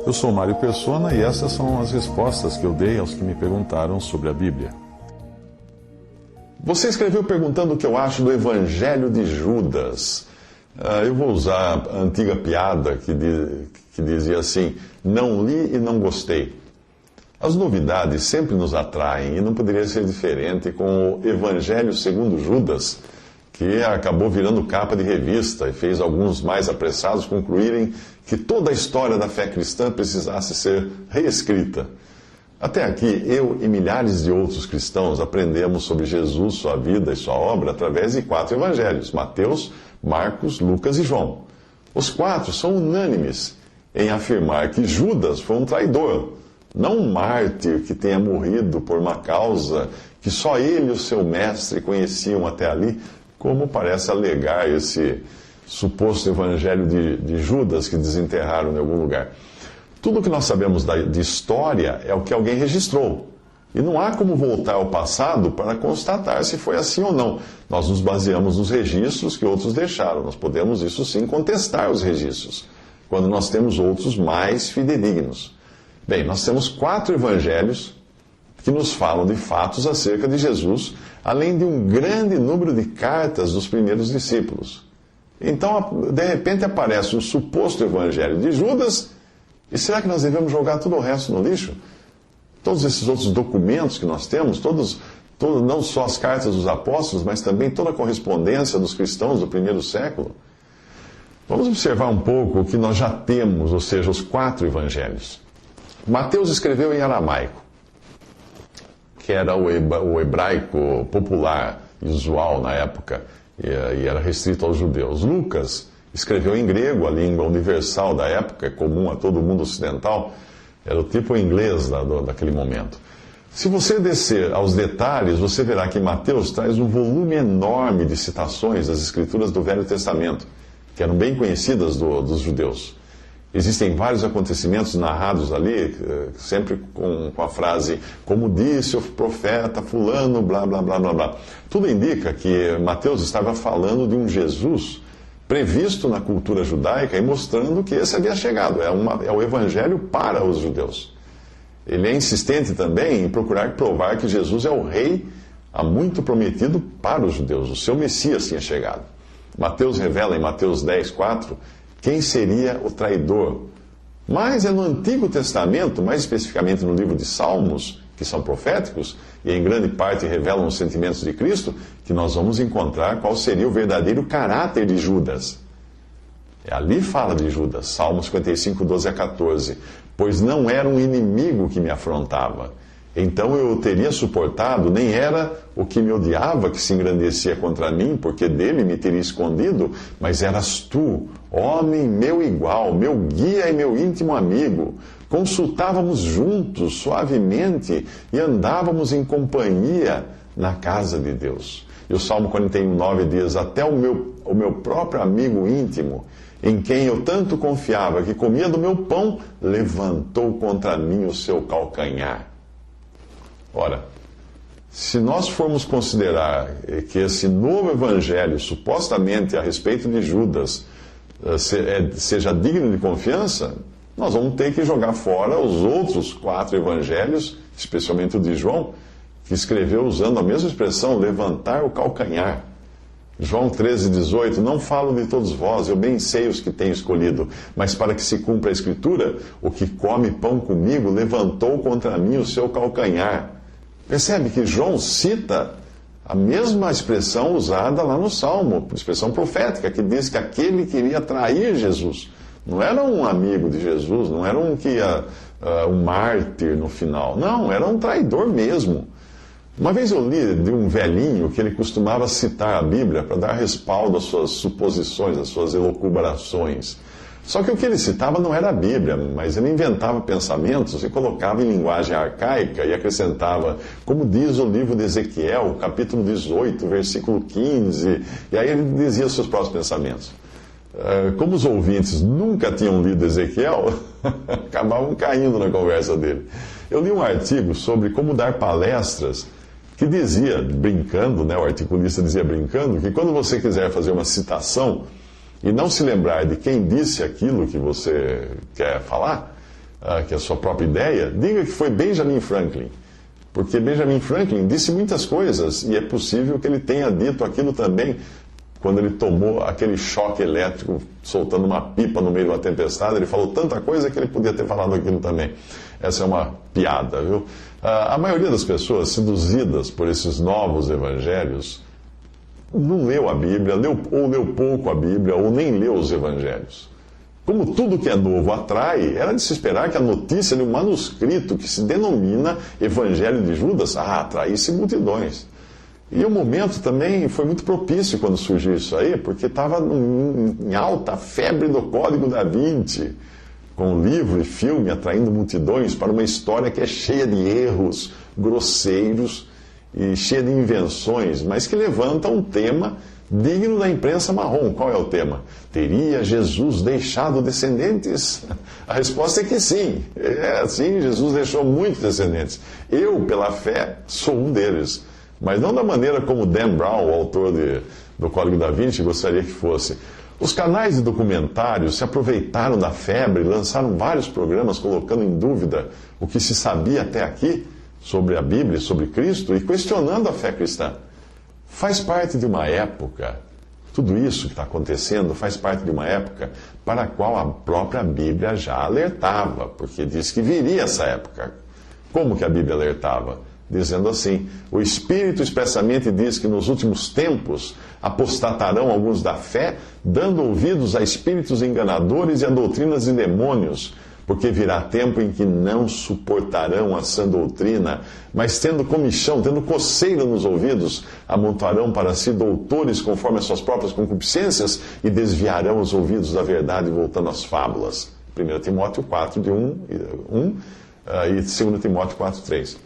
Eu sou Mário Persona e essas são as respostas que eu dei aos que me perguntaram sobre a Bíblia. Você escreveu perguntando o que eu acho do Evangelho de Judas. Eu vou usar a antiga piada que dizia assim: não li e não gostei. As novidades sempre nos atraem e não poderia ser diferente com o Evangelho segundo Judas, que acabou virando capa de revista e fez alguns mais apressados concluírem que toda a história da fé cristã precisasse ser reescrita. Até aqui, eu e milhares de outros cristãos aprendemos sobre Jesus, sua vida e sua obra através de 4 evangelhos: Mateus, Marcos, Lucas e João. Os 4 são unânimes em afirmar que Judas foi um traidor, não um mártir que tenha morrido por uma causa que só ele e o seu mestre conheciam até ali, como parece alegar esse suposto evangelho de Judas que desenterraram em algum lugar. Tudo o que nós sabemos de história é o que alguém registrou. E não há como voltar ao passado para constatar se foi assim ou não. Nós nos baseamos nos registros que outros deixaram. Nós podemos, isso sim, contestar os registros, quando nós temos outros mais fidedignos. Bem, nós temos 4 evangelhos que nos falam de fatos acerca de Jesus, além de um grande número de cartas dos primeiros discípulos. Então, de repente, aparece um suposto evangelho de Judas, e será que nós devemos jogar todo o resto no lixo? Todos esses outros documentos que nós temos, não só as cartas dos apóstolos, mas também toda a correspondência dos cristãos do primeiro século? Vamos observar um pouco o que nós já temos, ou seja, os 4 evangelhos. Mateus escreveu em aramaico, que era o hebraico popular e usual na época, e era restrito aos judeus. Lucas escreveu em grego, a língua universal da época, comum a todo o mundo ocidental, era o tipo inglês daquele momento. Se você descer aos detalhes, você verá que Mateus traz um volume enorme de citações das Escrituras do Velho Testamento, que eram bem conhecidas dos judeus. Existem vários acontecimentos narrados ali, sempre com a frase, como disse o profeta fulano, blá, blá, blá, blá, blá. Tudo indica que Mateus estava falando de um Jesus previsto na cultura judaica e mostrando que esse havia chegado. É o evangelho para os judeus. Ele é insistente também em provar que Jesus é o rei há muito prometido para os judeus. O seu Messias tinha chegado. Mateus revela em Mateus 10, 4, quem seria o traidor. Mas é no Antigo Testamento, mais especificamente no livro de Salmos, que são proféticos, e em grande parte revelam os sentimentos de Cristo, que nós vamos encontrar qual seria o verdadeiro caráter de Judas. Ali fala de Judas, Salmos 55, 12 a 14. Pois não era um inimigo que me afrontava. Então eu o teria suportado, nem era o que me odiava que se engrandecia contra mim, porque dele me teria escondido, mas eras tu, homem meu igual, meu guia e meu íntimo amigo. Consultávamos juntos, suavemente, e andávamos em companhia na casa de Deus. E o Salmo 41, 9 diz, até o meu próprio amigo íntimo, em quem eu tanto confiava, que comia do meu pão, levantou contra mim o seu calcanhar. Ora, se nós formos considerar que esse novo evangelho, supostamente a respeito de Judas, seja digno de confiança, nós vamos ter que jogar fora os outros 4 evangelhos, especialmente o de João, que escreveu usando a mesma expressão, levantar o calcanhar. João 13, 18, não falo de todos vós, eu bem sei os que tenho escolhido, mas para que se cumpra a Escritura, o que come pão comigo levantou contra mim o seu calcanhar. Percebe que João cita a mesma expressão usada lá no Salmo, expressão profética, que diz que aquele queria trair Jesus. Não era um amigo de Jesus, não era um mártir no final. Não, era um traidor mesmo. Uma vez eu li de um velhinho que ele costumava citar a Bíblia para dar respaldo às suas suposições, às suas elucubrações. Só que o que ele citava não era a Bíblia, mas ele inventava pensamentos e colocava em linguagem arcaica e acrescentava, como diz o livro de Ezequiel, capítulo 18, versículo 15, e aí ele dizia os seus próprios pensamentos. Como os ouvintes nunca tinham lido Ezequiel, acabavam caindo na conversa dele. Eu li um artigo sobre como dar palestras que dizia, brincando, o articulista dizia brincando, que quando você quiser fazer uma citação e não se lembrar de quem disse aquilo que você quer falar, que é a sua própria ideia, diga que foi Benjamin Franklin. Porque Benjamin Franklin disse muitas coisas e é possível que ele tenha dito aquilo também quando ele tomou aquele choque elétrico soltando uma pipa no meio de uma tempestade. Ele falou tanta coisa que ele podia ter falado aquilo também. Essa é uma piada, viu? A maioria das pessoas seduzidas por esses novos evangelhos não leu a Bíblia, ou leu pouco a Bíblia, ou nem leu os evangelhos. Como tudo que é novo atrai, era de se esperar que a notícia de um manuscrito que se denomina Evangelho de Judas atraísse multidões. E o momento também foi muito propício quando surgiu isso aí, porque estava em alta febre do Código da Vinci, com livro e filme atraindo multidões para uma história que é cheia de erros grosseiros e cheia de invenções, mas que levanta um tema digno da imprensa marrom. Qual é o tema? Teria Jesus deixado descendentes? A resposta é que sim. Sim, Jesus deixou muitos descendentes. Eu, pela fé, sou um deles. Mas não da maneira como Dan Brown, o autor do Código da Vinci, gostaria que fosse. Os canais de documentários se aproveitaram da febre e lançaram vários programas colocando em dúvida o que se sabia até aqui sobre a Bíblia, sobre Cristo, e questionando a fé cristã. Faz parte de uma época, tudo isso que está acontecendo faz parte de uma época para a qual a própria Bíblia já alertava, porque diz que viria essa época. Como que a Bíblia alertava? Dizendo assim: o Espírito expressamente diz que nos últimos tempos apostatarão alguns da fé, dando ouvidos a espíritos enganadores e a doutrinas de demônios, porque virá tempo em que não suportarão a sã doutrina, mas tendo comichão, tendo coceira nos ouvidos, amontoarão para si doutores conforme as suas próprias concupiscências e desviarão os ouvidos da verdade, voltando às fábulas. 1 Timóteo 4, de 1 e 2 Timóteo 4, 3.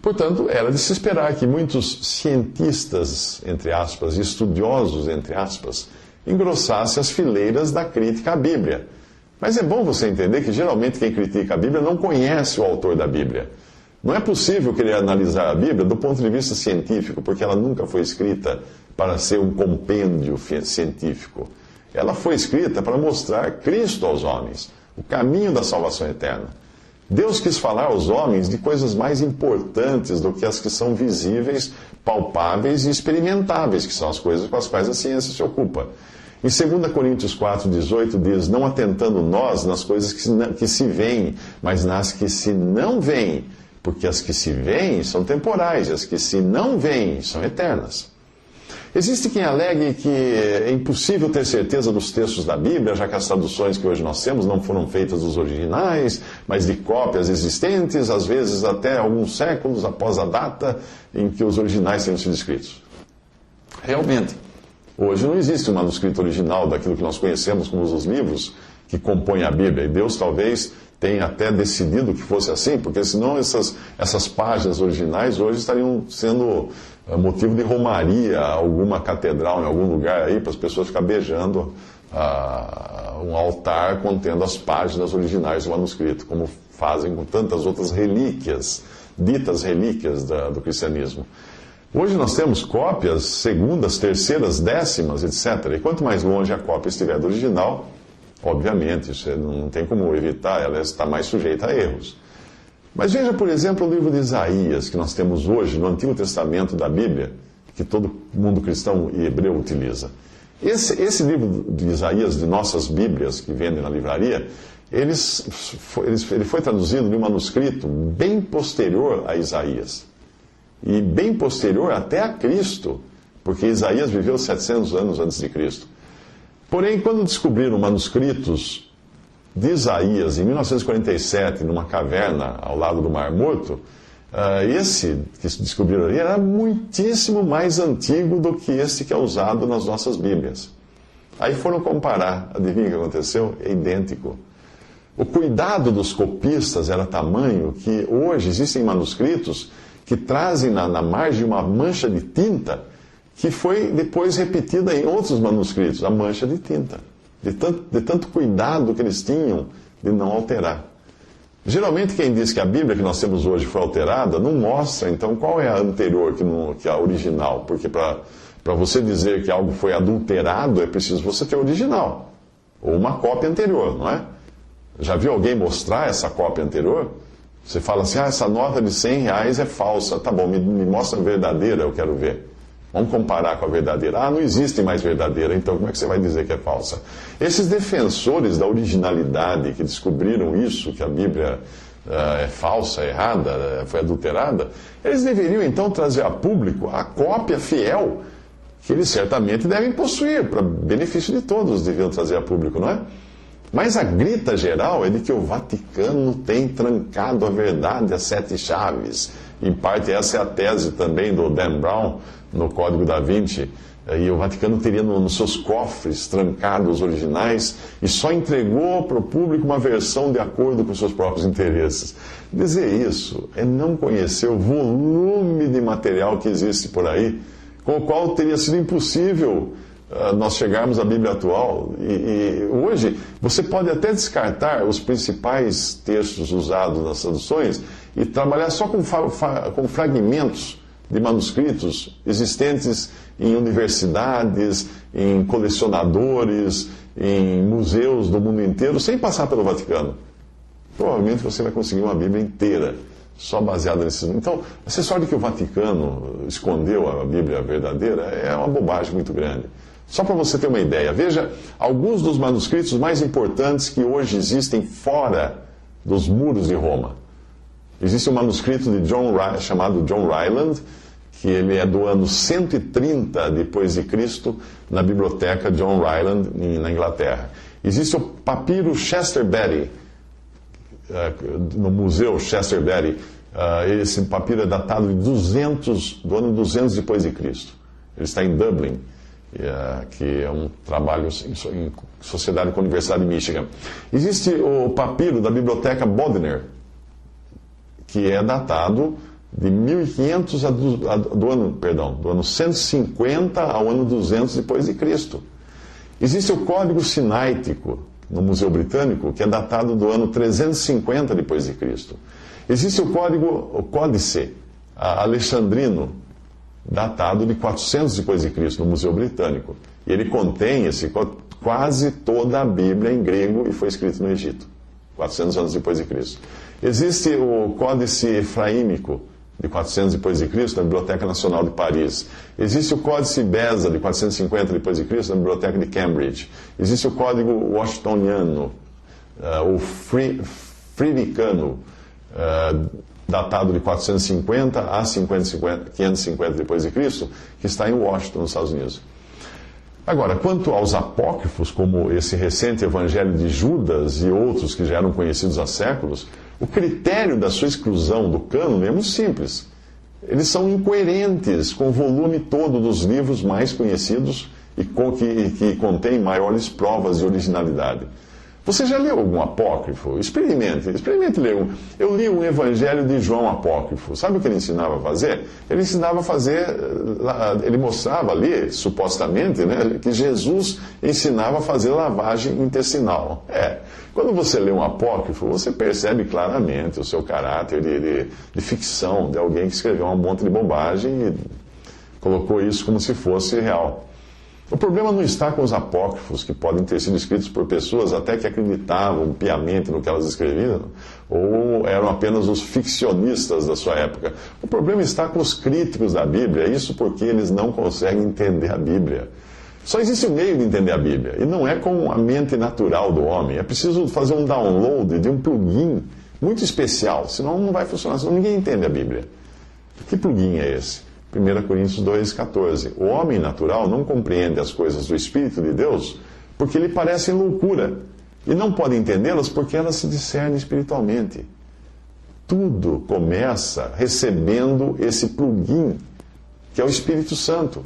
Portanto, era de se esperar que muitos cientistas, entre aspas, e estudiosos, entre aspas, engrossassem as fileiras da crítica à Bíblia. Mas é bom você entender que geralmente quem critica a Bíblia não conhece o autor da Bíblia. Não é possível querer analisar a Bíblia do ponto de vista científico, porque ela nunca foi escrita para ser um compêndio científico. Ela foi escrita para mostrar Cristo aos homens, o caminho da salvação eterna. Deus quis falar aos homens de coisas mais importantes do que as que são visíveis, palpáveis e experimentáveis, que são as coisas com as quais a ciência se ocupa. Em 2 Coríntios 4,18 diz: não atentando nós nas coisas que se veem, mas nas que se não veem, porque as que se veem são temporais, e as que se não veem são eternas. Existe quem alegue que é impossível ter certeza dos textos da Bíblia, já que as traduções que hoje nós temos não foram feitas dos originais, mas de cópias existentes, às vezes até alguns séculos após a data em que os originais tenham sido escritos. Realmente, hoje não existe um manuscrito original daquilo que nós conhecemos como os livros que compõem a Bíblia. E Deus talvez tenha até decidido que fosse assim, porque senão essas páginas originais hoje estariam sendo motivo de romaria a alguma catedral em algum lugar aí, para as pessoas ficarem beijando um altar contendo as páginas originais do manuscrito, como fazem com tantas outras relíquias, ditas relíquias do cristianismo. Hoje nós temos cópias segundas, terceiras, décimas, etc. E quanto mais longe a cópia estiver do original, obviamente, isso não tem como evitar, ela está mais sujeita a erros. Mas veja, por exemplo, o livro de Isaías, que nós temos hoje no Antigo Testamento da Bíblia, que todo mundo cristão e hebreu utiliza. Esse livro de Isaías, de nossas Bíblias, que vendem na livraria, ele foi traduzido de um manuscrito bem posterior a Isaías. E bem posterior até a Cristo, porque Isaías viveu 700 anos antes de Cristo. Porém, quando descobriram manuscritos de Isaías em 1947, numa caverna ao lado do Mar Morto, esse que descobriram ali era muitíssimo mais antigo do que esse que é usado nas nossas Bíblias. Aí foram comparar, adivinha o que aconteceu? É idêntico. O cuidado dos copistas era tamanho que hoje existem manuscritos que trazem na margem uma mancha de tinta que foi depois repetida em outros manuscritos, a mancha de tinta. De tanto cuidado que eles tinham de não alterar. Geralmente quem diz que a Bíblia que nós temos hoje foi alterada, não mostra então qual é a anterior, que é a original, porque para Para você dizer que algo foi adulterado, é preciso você ter o original, ou uma cópia anterior, não é? Já viu alguém mostrar essa cópia anterior? Você fala assim, essa nota de R$100 é falsa. Tá bom, me mostra a verdadeira, eu quero ver. Vamos comparar com a verdadeira. Não existe mais verdadeira, então como é que você vai dizer que é falsa? Esses defensores da originalidade que descobriram isso, que a Bíblia é falsa, errada, foi adulterada, eles deveriam então trazer a público a cópia fiel que eles certamente devem possuir, para benefício de todos, deviam trazer a público, não é? Mas a grita geral é de que o Vaticano tem trancado a verdade às 7 chaves. Em parte, essa é a tese também do Dan Brown, no Código da Vinci. E o Vaticano teria nos seus cofres trancado os originais e só entregou para o público uma versão de acordo com seus próprios interesses. Dizer isso é não conhecer o volume de material que existe por aí, com o qual teria sido impossível nós chegarmos à Bíblia atual. E hoje você pode até descartar os principais textos usados nas traduções e trabalhar só com fragmentos de manuscritos existentes em universidades, em colecionadores, em museus do mundo inteiro, sem passar pelo Vaticano. Provavelmente você vai conseguir uma Bíblia inteira, só baseada nesses. Então, essa história de que o Vaticano escondeu a Bíblia verdadeira é uma bobagem muito grande. Só para você ter uma ideia, veja alguns dos manuscritos mais importantes que hoje existem fora dos muros de Roma. Existe um manuscrito de chamado John Ryland, que ele é do ano 130 depois de Cristo, na biblioteca John Ryland, na Inglaterra. Existe o papiro Chester Beatty, no museu Chester Beatty. Esse papiro é datado do ano 200 depois de Cristo. Ele está em Dublin, que é um trabalho em sociedade com a Universidade de Michigan. Existe o papiro da biblioteca Bodmer, que é datado de 1500 do ano 150 ao ano 200 depois de Cristo. Existe o Código Sinaítico no Museu Britânico, que é datado do ano 350 depois de Cristo. Existe o Códice Alexandrino, datado de 400 depois de Cristo, no Museu Britânico. E ele contém quase toda a Bíblia em grego e foi escrito no Egito, 400 anos depois de Cristo. Existe o Códice Efraímico, de 400 depois de Cristo, na Biblioteca Nacional de Paris. Existe o Códice Beza, de 450 depois de Cristo, na Biblioteca de Cambridge. Existe o Código Washingtoniano, o Friericano, datado de 450 a 550 depois de Cristo, que está em Washington, nos Estados Unidos. Agora, quanto aos apócrifos, como esse recente Evangelho de Judas e outros que já eram conhecidos há séculos, o critério da sua exclusão do cânone é muito simples. Eles são incoerentes com o volume todo dos livros mais conhecidos e que contém maiores provas de originalidade. Você já leu algum apócrifo? Experimente ler um. Eu li um Evangelho de João apócrifo. Sabe o que ele ensinava a fazer? Ele ensinava a fazer, ele mostrava ali, supostamente, né, que Jesus ensinava a fazer lavagem intestinal. Quando você lê um apócrifo, você percebe claramente o seu caráter de ficção, de alguém que escreveu um monte de bobagem e colocou isso como se fosse real. O problema não está com os apócrifos, que podem ter sido escritos por pessoas até que acreditavam piamente no que elas escreviam, ou eram apenas os ficcionistas da sua época. O problema está com os críticos da Bíblia, isso porque eles não conseguem entender a Bíblia. Só existe um meio de entender a Bíblia, e não é com a mente natural do homem. É preciso fazer um download de um plugin muito especial, senão não vai funcionar, senão ninguém entende a Bíblia. Que plugin é esse? 1 Coríntios 2,14. O homem natural não compreende as coisas do Espírito de Deus porque lhe parecem loucura, e não pode entendê-las porque elas se discernem espiritualmente. Tudo começa recebendo esse plugin, que é o Espírito Santo.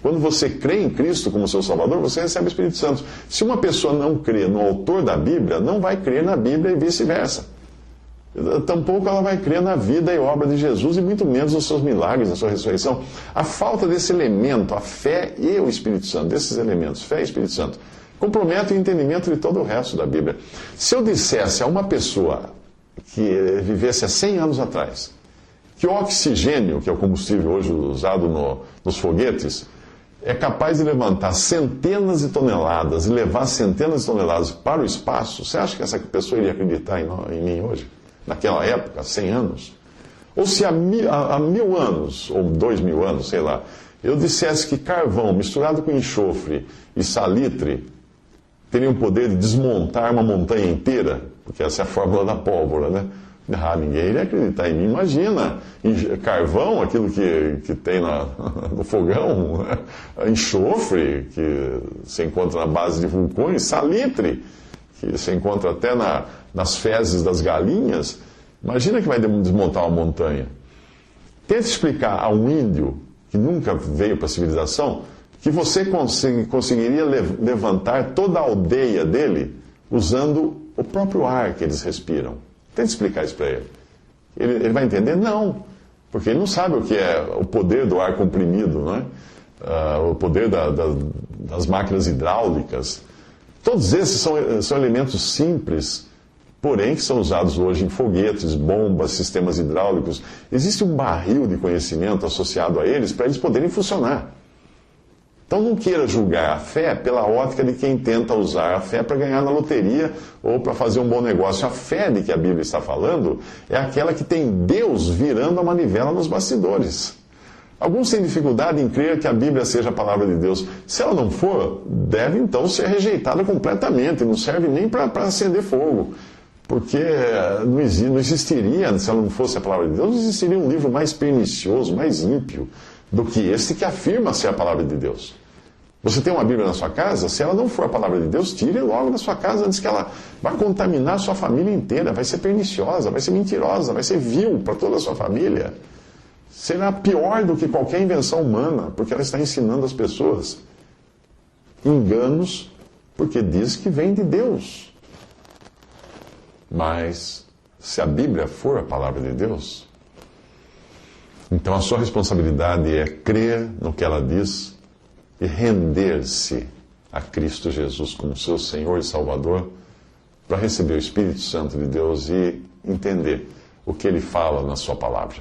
Quando você crê em Cristo como seu Salvador, você recebe o Espírito Santo. Se uma pessoa não crê no autor da Bíblia, não vai crer na Bíblia e vice-versa. Tampouco ela vai crer na vida e obra de Jesus, e muito menos nos seus milagres, na sua ressurreição. A falta desse elemento, a fé e o Espírito Santo, desses elementos, fé e Espírito Santo, compromete o entendimento de todo o resto da Bíblia. Se eu dissesse a uma pessoa que vivesse há 100 anos atrás, que o oxigênio, que é o combustível hoje usado nos foguetes, é capaz de levantar centenas de toneladas e levar centenas de toneladas para o espaço, você acha que essa pessoa iria acreditar em mim hoje? Naquela época, 100 anos? Ou se há 1000 anos, ou 2000 anos, sei lá, eu dissesse que carvão misturado com enxofre e salitre teria o poder de desmontar uma montanha inteira, porque essa é a fórmula da pólvora, né? Ninguém iria acreditar em mim. Imagina, carvão, aquilo que tem no fogão, né? Enxofre, que se encontra na base de vulcões, salitre, que se encontra até nas fezes das galinhas. Imagina que vai desmontar uma montanha. Tente explicar a um índio que nunca veio para a civilização que você conseguiria levantar toda a aldeia dele usando o próprio ar que eles respiram. Tente explicar isso para ele. Ele vai entender? Não, porque ele não sabe o que é o poder do ar comprimido, não é? O poder das máquinas hidráulicas. Todos esses são elementos simples, porém que são usados hoje em foguetes, bombas, sistemas hidráulicos. Existe um barril de conhecimento associado a eles para eles poderem funcionar. Então não queira julgar a fé pela ótica de quem tenta usar a fé para ganhar na loteria ou para fazer um bom negócio. A fé de que a Bíblia está falando é aquela que tem Deus virando a manivela nos bastidores. Alguns têm dificuldade em crer que a Bíblia seja a palavra de Deus. Se ela não for, deve então ser rejeitada completamente, não serve nem para acender fogo. Porque não existiria, se ela não fosse a palavra de Deus, não existiria um livro mais pernicioso, mais ímpio do que este que afirma ser a palavra de Deus. Você tem uma Bíblia na sua casa? Se ela não for a palavra de Deus, tire logo da sua casa antes que ela vá contaminar a sua família inteira. Vai ser perniciosa, vai ser mentirosa, vai ser vil para toda a sua família. Será pior do que qualquer invenção humana, porque ela está ensinando as pessoas enganos, porque diz que vem de Deus. Mas, se a Bíblia for a palavra de Deus, então a sua responsabilidade é crer no que ela diz e render-se a Cristo Jesus como seu Senhor e Salvador para receber o Espírito Santo de Deus e entender o que Ele fala na sua palavra.